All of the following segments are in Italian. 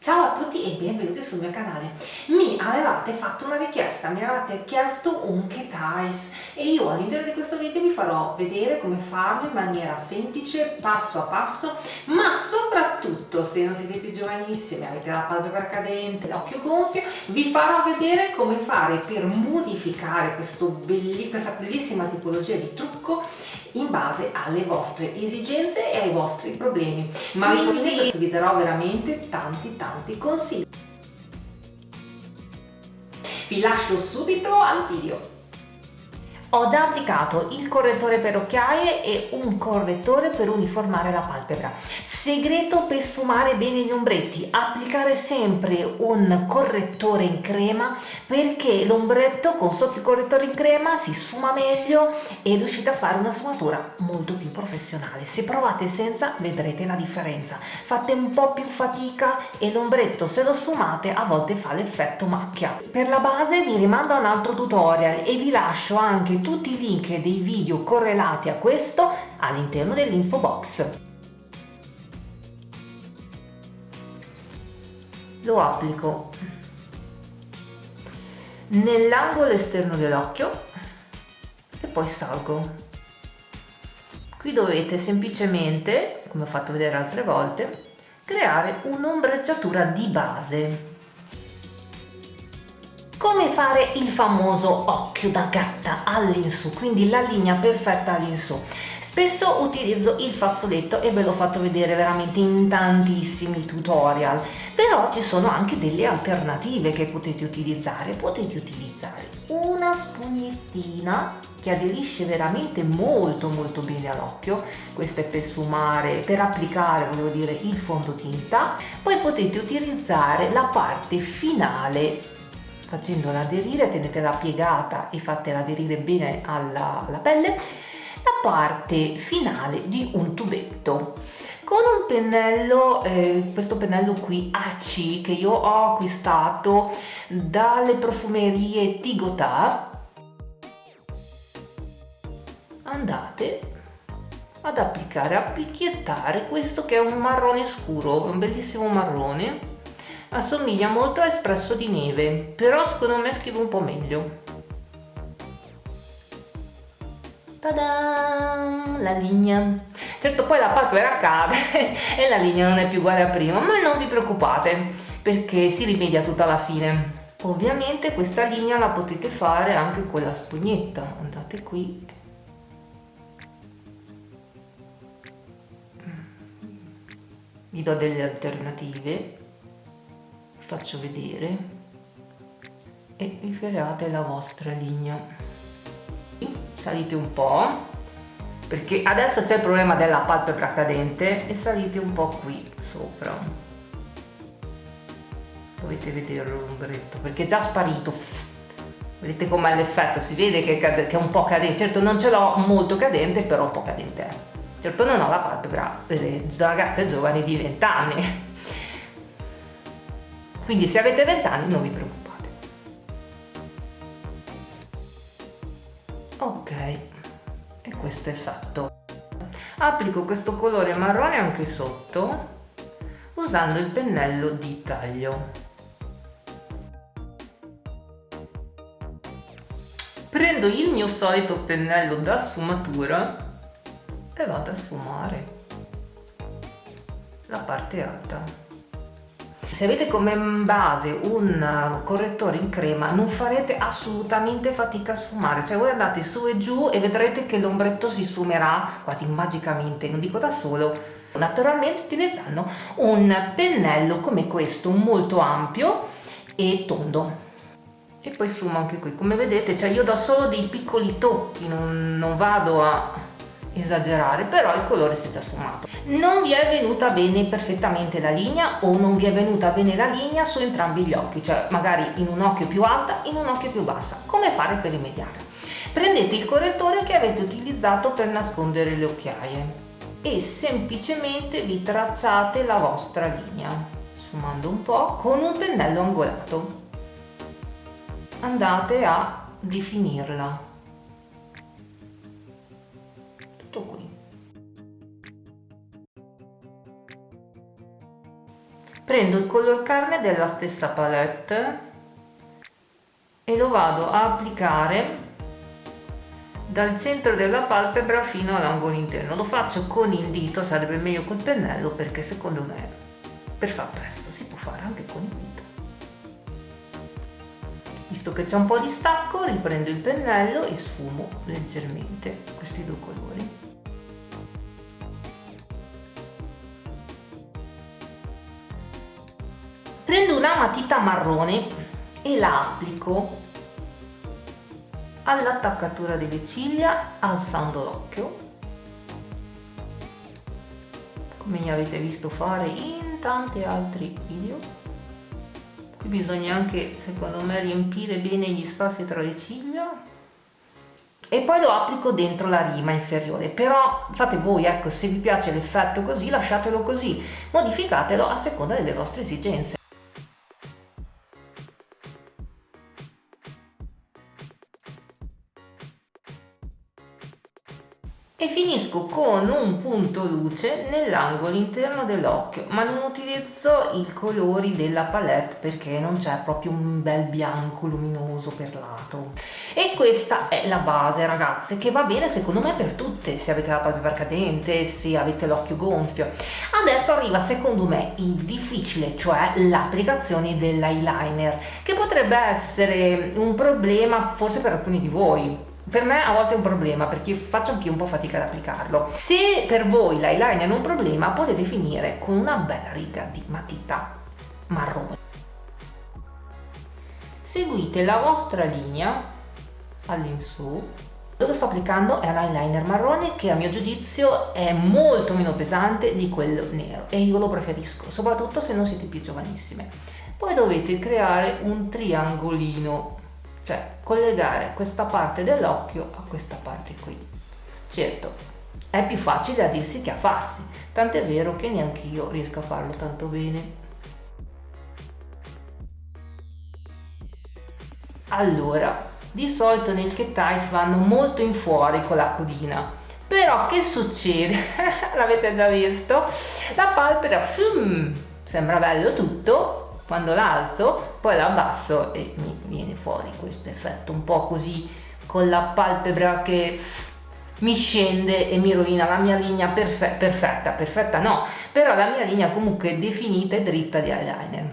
Ciao a tutti e benvenuti sul mio canale. Mi avevate fatto una richiesta, mi avevate chiesto un cat eyes e io all'interno di questo video vi farò vedere come farlo in maniera semplice, passo a passo, ma soprattutto se non siete più giovanissimi, avete la palpebra cadente, l'occhio gonfio, vi farò vedere come fare per modificare questa bellissima tipologia di trucco in base alle vostre esigenze e ai vostri problemi, ma quindi vi darò veramente tanti consigli. Vi lascio subito al video. Ho già applicato il correttore per occhiaie e un correttore per uniformare la palpebra. Segreto per sfumare bene gli ombretti: applicare sempre un correttore in crema, perché l'ombretto con sotto il correttore in crema si sfuma meglio e riuscite a fare una sfumatura molto più professionale. Se provate senza vedrete la differenza, fate un po' più fatica e l'ombretto, se lo sfumate, a volte fa l'effetto macchia. Per la base vi rimando a un altro tutorial e vi lascio anche tutti i link dei video correlati a questo all'interno dell'info box. Lo applico nell'angolo esterno dell'occhio e poi salgo. Qui dovete semplicemente, come ho fatto vedere altre volte, creare un'ombreggiatura di base. Come fare il famoso occhio da gatta all'insù, quindi la linea perfetta all'insù? Spesso utilizzo il fazzoletto e ve l'ho fatto vedere veramente in tantissimi tutorial, però ci sono anche delle alternative che potete utilizzare. Potete utilizzare una spugnettina che aderisce veramente molto bene all'occhio. Questo è per sfumare, per applicare, volevo dire, il fondotinta. Poi potete utilizzare la parte finale, facendola aderire, tenetela piegata e fatela aderire bene alla pelle, la parte finale di un tubetto con un pennello, questo pennello qui AC che io ho acquistato dalle profumerie Tigotà. Andate ad applicare, a picchiettare questo che è un marrone scuro, un bellissimo marrone. Assomiglia molto a espresso di neve, però secondo me scrive un po' meglio. Ta-da! La linea. Certo, poi la palpebra cade e la linea non è più uguale a prima, ma non vi preoccupate perché si rimedia tutta alla fine. Ovviamente questa linea la potete fare anche con la spugnetta. Andate qui. Vi do delle alternative, faccio vedere e vi create la vostra linea. Salite un po', perché adesso c'è il problema della palpebra cadente, e salite un po' qui sopra. Dovete vedere l'ombretto perché è già sparito. Vedete com'è l'effetto? Si vede che è un po' cadente. Certo non ce l'ho molto cadente, però un po' cadente è. Certo non ho la palpebra delle ragazze giovani di 20 anni. Quindi se avete 20 anni non vi preoccupate. Ok, e questo è fatto. Applico questo colore marrone anche sotto usando il pennello di taglio. Prendo il mio solito pennello da sfumatura e vado a sfumare la parte alta. Se avete come base un correttore in crema non farete assolutamente fatica a sfumare, cioè voi andate su e giù e vedrete che l'ombretto si sfumerà quasi magicamente, non dico da solo, naturalmente utilizzando un pennello come questo molto ampio e tondo. E poi sfumo anche qui, come vedete, cioè io do solo dei piccoli tocchi, non vado a esagerare, però il colore si è già sfumato. Non vi è venuta bene perfettamente la linea, o non vi è venuta bene la linea su entrambi gli occhi, cioè magari in un occhio più alta, in un occhio più bassa. Come fare per rimediare? Prendete il correttore che avete utilizzato per nascondere le occhiaie e semplicemente vi tracciate la vostra linea, sfumando un po' con un pennello angolato. Andate a definirla. Tutto qui. prendo il color carne della stessa palette e lo vado a applicare dal centro della palpebra fino all'angolo interno. Lo faccio con il dito, sarebbe meglio col pennello perché secondo me per far presto si può fare anche con il dito. Visto che c'è un po' di stacco, riprendo il pennello e sfumo leggermente questi due colori. Prendo una matita marrone e la applico all'attaccatura delle ciglia, alzando l'occhio, come mi avete visto fare in tanti altri video. Qui bisogna anche, secondo me, riempire bene gli spazi tra le ciglia e poi lo applico dentro la rima inferiore. Però fate voi, ecco, se vi piace l'effetto così lasciatelo così, modificatelo a seconda delle vostre esigenze. E finisco con un punto luce nell'angolo interno dell'occhio, ma non utilizzo i colori della palette perché non c'è proprio un bel bianco luminoso perlato. E questa è la base, ragazze, che va bene secondo me per tutte, se avete la palpebra cadente, se avete l'occhio gonfio. Adesso arriva secondo me il difficile, cioè l'applicazione dell'eyeliner, che potrebbe essere un problema forse per alcuni di voi. Per me a volte è un problema perché faccio anche un po' fatica ad applicarlo. Se per voi l'eyeliner è un problema, potete finire con una bella riga di matita marrone. Seguite la vostra linea all'insù. Quello che sto applicando è un eyeliner marrone che a mio giudizio è molto meno pesante di quello nero e io lo preferisco, soprattutto se non siete più giovanissime. Poi dovete creare un triangolino, cioè collegare questa parte dell'occhio a questa parte qui. Certo, è più facile a dirsi che a farsi, tant'è vero che neanche io riesco a farlo tanto bene. Allora, di solito nel cat eyes vanno molto in fuori con la codina, però che succede? L'avete già visto? La palpebra sembra bello tutto. Quando l'alzo, poi la abbasso e mi viene fuori questo effetto un po' così, con la palpebra che mi scende e mi rovina la mia linea perfetta no, però la mia linea comunque definita e dritta di eyeliner.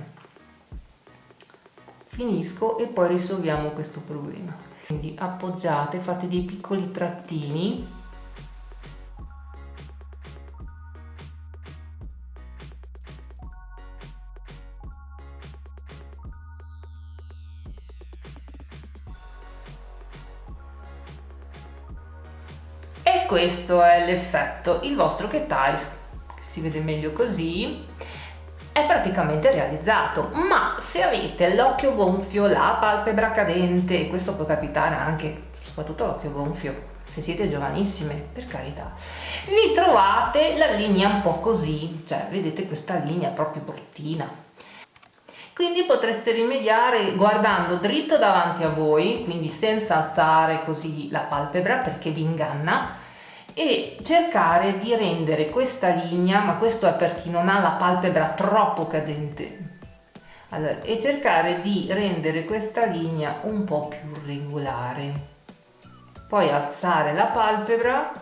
Finisco e poi risolviamo questo problema. Quindi appoggiate, fate dei piccoli trattini. E questo è l'effetto. Il vostro cat eyes, che si vede meglio così, è praticamente realizzato. Ma se avete l'occhio gonfio, la palpebra cadente, e questo può capitare anche, soprattutto l'occhio gonfio, se siete giovanissime, per carità, vi trovate la linea un po' così, cioè vedete questa linea proprio bruttina. Quindi potreste rimediare guardando dritto davanti a voi, quindi senza alzare così la palpebra perché vi inganna, e cercare di rendere questa linea, ma questo è per chi non ha la palpebra troppo cadente, allora, e cercare di rendere questa linea un po' più regolare, poi alzare la palpebra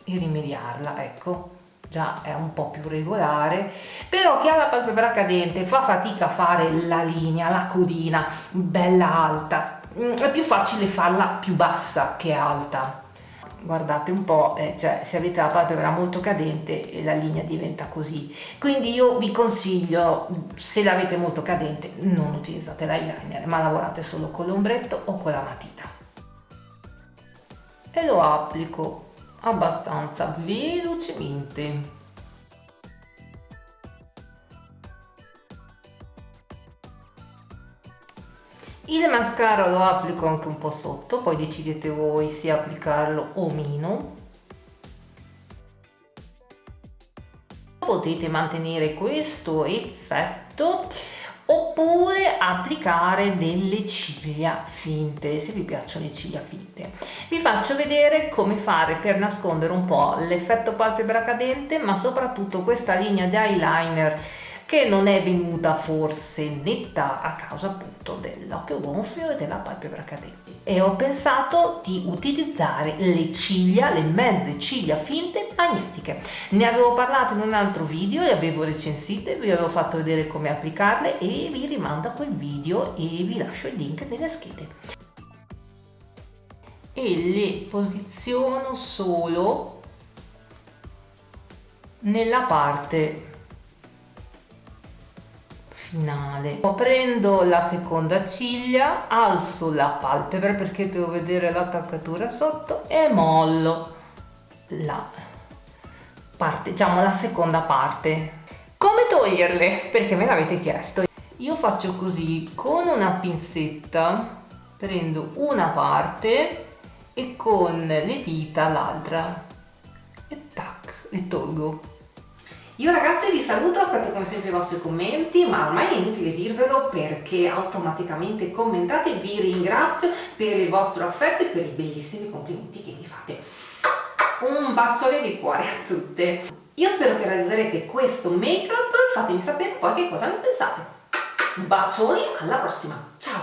e rimediarla, ecco. Già è un po' più regolare, però chi ha la palpebra cadente fa fatica a fare la linea, la codina bella alta, è più facile farla più bassa che alta. Guardate un po', cioè se avete la palpebra molto cadente la linea diventa così, quindi io vi consiglio, se l'avete molto cadente non utilizzate l'eyeliner ma lavorate solo con l'ombretto o con la matita e lo applico abbastanza velocemente. Il mascara lo applico anche un po' sotto, poi decidete voi se applicarlo o meno. Potete mantenere questo effetto oppure applicare delle ciglia finte, se vi piacciono le ciglia finte. Vi faccio vedere come fare per nascondere un po' l'effetto palpebra cadente, ma soprattutto questa linea di eyeliner che non è venuta forse netta a causa appunto dell'occhio gonfio e della palpebra cadente. E ho pensato di utilizzare le ciglia, le mezze ciglia finte magnetiche. Ne avevo parlato in un altro video, le avevo recensite, vi avevo fatto vedere come applicarle e vi rimando a quel video e vi lascio il link nelle schede. E le posiziono solo nella parte finale. Prendo la seconda ciglia, alzo la palpebra perché devo vedere l'attaccatura sotto e mollo la parte, diciamo la seconda parte. Come toglierle? Perché me l'avete chiesto. Io faccio così con una pinzetta, prendo una parte e con le dita l'altra e tac, le tolgo. Io ragazzi vi saluto, aspetto come sempre i vostri commenti, ma ormai è inutile dirvelo perché automaticamente commentate. Vi ringrazio per il vostro affetto e per i bellissimi complimenti che mi fate. Un bacione di cuore a tutte. Io spero che realizzerete questo make up, fatemi sapere poi che cosa ne pensate. Bacioni, alla prossima, ciao!